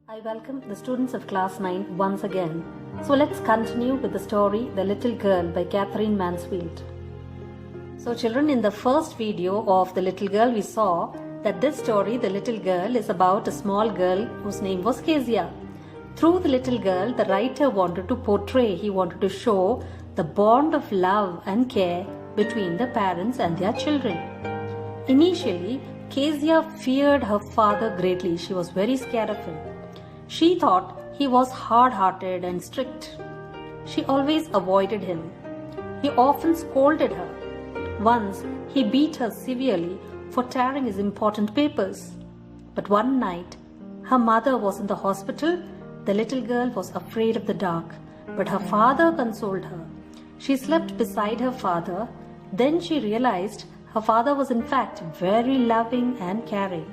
I welcome the students of class 9 once again. So let's continue with the story The Little Girl by Catherine Mansfield. So children, in the first video of The Little Girl, we saw that this story, The Little Girl, is about a small girl whose name was Kezia. Through the little girl, the writer wanted to portray, he wanted to show the bond of love and care between the parents and their children. Initially, Kezia feared her father greatly. She was very scared of him. She thought he was hard-hearted and strict. She always avoided him. He often scolded her. Once, he beat her severely for tearing his important papers. But one night, her mother was in the hospital. The little girl was afraid of the dark, but her father consoled her. She slept beside her father. Then she realized her father was in fact very loving and caring.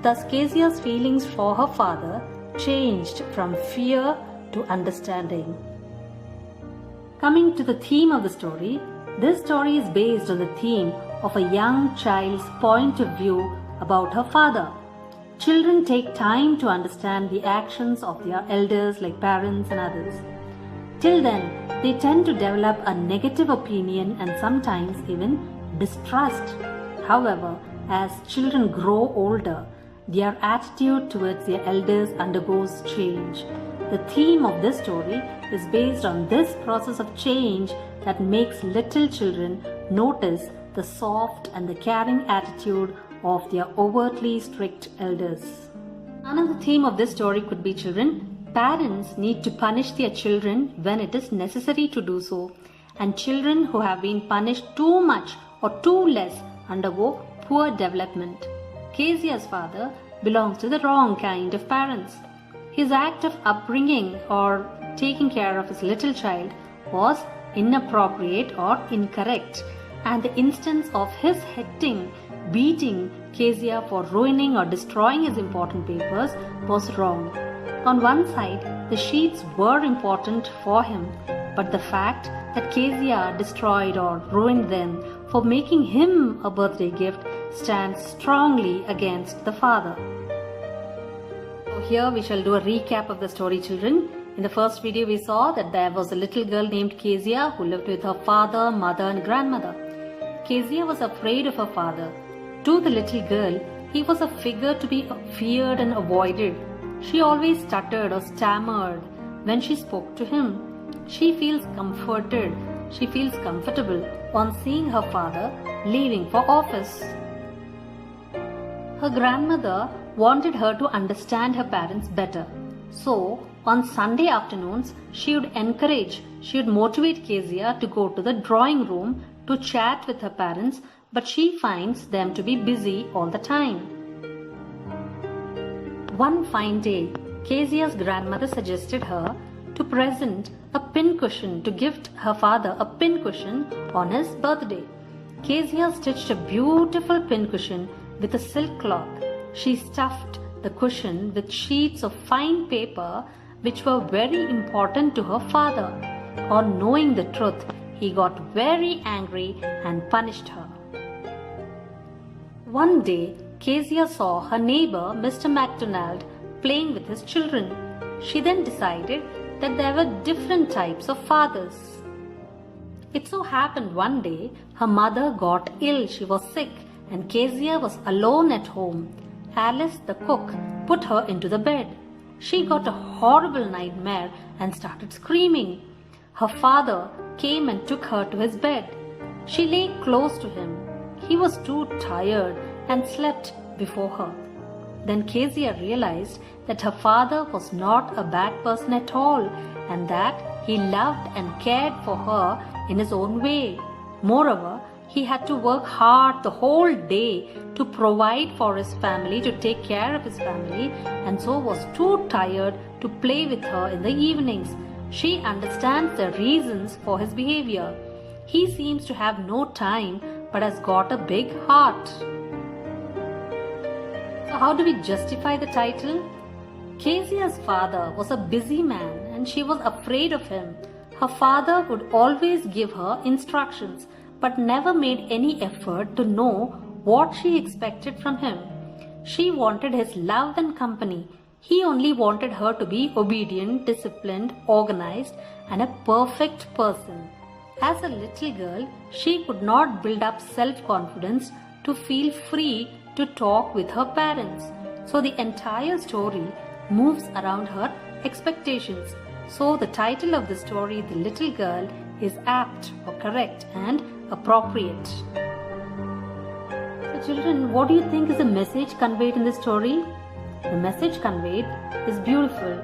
Thus, Kezia's feelings for her father changed from fear to understanding. Coming to the theme of the story, this story is based on the theme of a young child's point of view about her father. Children take time to understand the actions of their elders like parents and others. Till then, they tend to develop a negative opinion and sometimes even distrust. However, as children grow older, their attitude towards their elders undergoes change. The theme of this story is based on this process of change that makes little children notice the soft and the caring attitude of their overtly strict elders. Another theme of this story could be, children, parents need to punish their children when it is necessary to do so, and children who have been punished too much or too less undergo poor development. Kezia's father belongs to the wrong kind of parents. His act of upbringing or taking care of his little child was inappropriate or incorrect, and the instance of his beating Kezia for ruining or destroying his important papers was wrong. On one side, the sheets were important for him, but the fact that Kezia destroyed or ruined them for making him a birthday gift stands strongly against the father. So here we shall do a recap of the story, children. In the first video we saw that there was a little girl named Kezia who lived with her father, mother and grandmother. Kezia was afraid of her father. To the little girl, he was a figure to be feared and avoided. She always stuttered or stammered when she spoke to him. She feels comforted. She feels comfortable on seeing her father leaving for office. Her grandmother wanted her to understand her parents better. So, on Sunday afternoons, she would motivate Kezia to go to the drawing room to chat with her parents, but she finds them to be busy all the time. One fine day, Kezia's grandmother suggested her to present a pincushion, to gift her father a pincushion on his birthday. Kezia stitched a beautiful pincushion with a silk cloth. She stuffed the cushion with sheets of fine paper which were very important to her father. On knowing the truth, he got very angry and punished her. One day, Kezia saw her neighbor, Mr. MacDonald, playing with his children. She then decided that there were different types of fathers. It so happened one day, her mother got ill. She was sick and Kezia was alone at home. Alice, the cook, put her into the bed. She got a horrible nightmare and started screaming. Her father came and took her to his bed. She lay close to him. He was too tired and slept before her. Then Kezia realized that her father was not a bad person at all and that he loved and cared for her in his own way. Moreover, he had to work hard the whole day to provide for his family, to take care of his family, and so was too tired to play with her in the evenings. She understands the reasons for his behavior. He seems to have no time but has got a big heart. So how do we justify the title? Kezia's father was a busy man and she was afraid of him. Her father would always give her instructions but never made any effort to know what she expected from him. She wanted his love and company. He only wanted her to be obedient, disciplined, organized, and a perfect person. As a little girl, she could not build up self-confidence to feel free to talk with her parents. So the entire story moves around her expectations. So the title of the story, The Little Girl, is apt or correct and appropriate. So children, what do you think is the message conveyed in the story? The message conveyed is beautiful,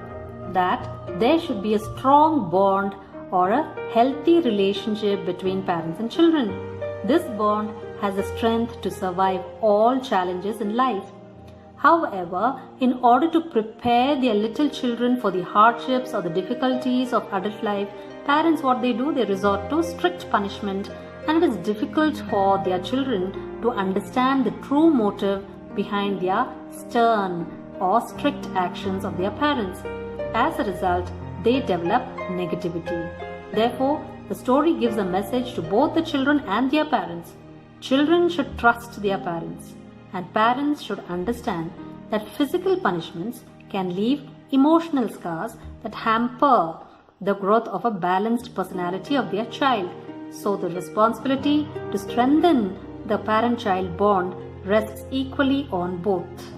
that there should be a strong bond or a healthy relationship between parents and children. This bond has the strength to survive all challenges in life. However, in order to prepare their little children for the hardships or the difficulties of adult life, parents, what they do, they resort to strict punishment, and it is difficult for their children to understand the true motive behind their stern or strict actions of their parents. As a result, they develop negativity. Therefore, the story gives a message to both the children and their parents. Children should trust their parents, and parents should understand that physical punishments can leave emotional scars that hamper the growth of a balanced personality of their child. So the responsibility to strengthen the parent-child bond rests equally on both.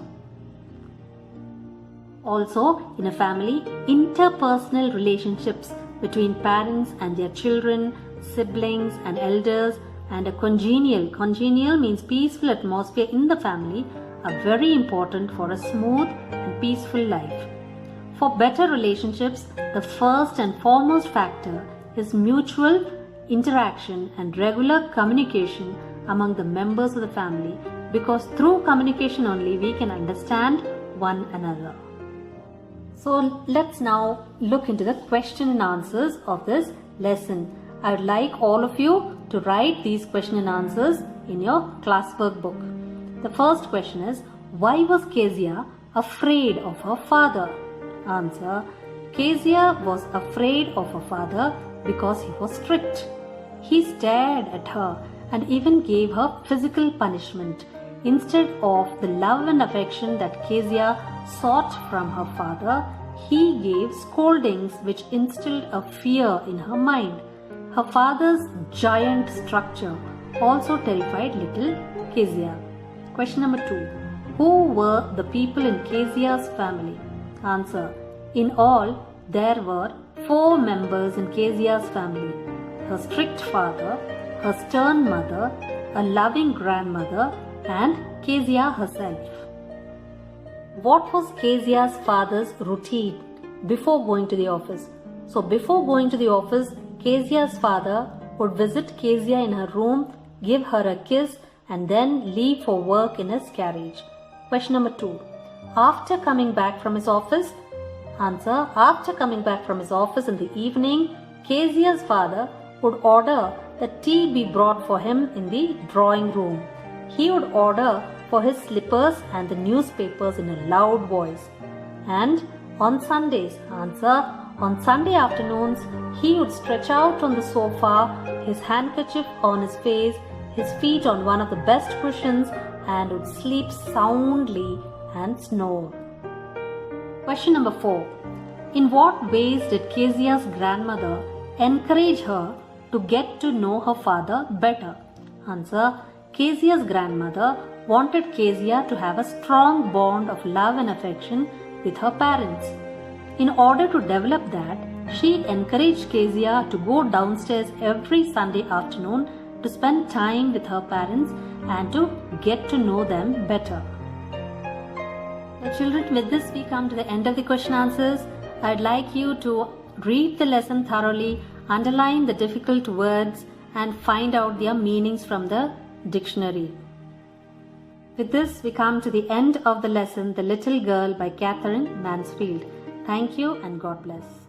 Also, in a family, interpersonal relationships between parents and their children, siblings and elders, and a congenial means peaceful atmosphere in the family are very important for a smooth and peaceful life. For better relationships, the first and foremost factor is mutual interaction and regular communication among the members of the family, because through communication only we can understand one another. So let's now look into the question and answers of this lesson. I would like all of you to write these question and answers in your classwork book. The first question is, why was Kezia afraid of her father? Answer: Kezia was afraid of her father because he was strict. He stared at her and even gave her physical punishment. Instead of the love and affection that Kezia sought from her father, he gave scoldings which instilled a fear in her mind. Her father's giant structure also terrified little Kezia. Question number 2. Who were the people in Kezia's family? Answer: in all, there were 4 members in Kezia's family: her strict father, her stern mother, a loving grandmother, and Kezia herself. What was Kezia's father's routine before going to the office? So before going to the office, Kezia's father would visit Kezia in her room, give her a kiss, and then leave for work in his carriage. Question number 2. After coming back from his office? Answer: after coming back from his office in the evening, Kezia's father would order that tea be brought for him in the drawing room. He would order for his slippers and the newspapers in a loud voice. And on Sundays, on Sunday afternoons, he would stretch out on the sofa, his handkerchief on his face, his feet on one of the best cushions, and would sleep soundly and snore. Question number 4. In what ways did Kezia's grandmother encourage her to get to know her father better? Answer: Kezia's grandmother wanted Kezia to have a strong bond of love and affection with her parents. In order to develop that, she encouraged Kezia to go downstairs every Sunday afternoon to spend time with her parents and to get to know them better. Now children, with this we come to the end of the question answers. I'd like you to read the lesson thoroughly, underline the difficult words, and find out their meanings from the dictionary. With this, we come to the end of the lesson, The Little Girl by Katherine Mansfield. Thank you and God bless.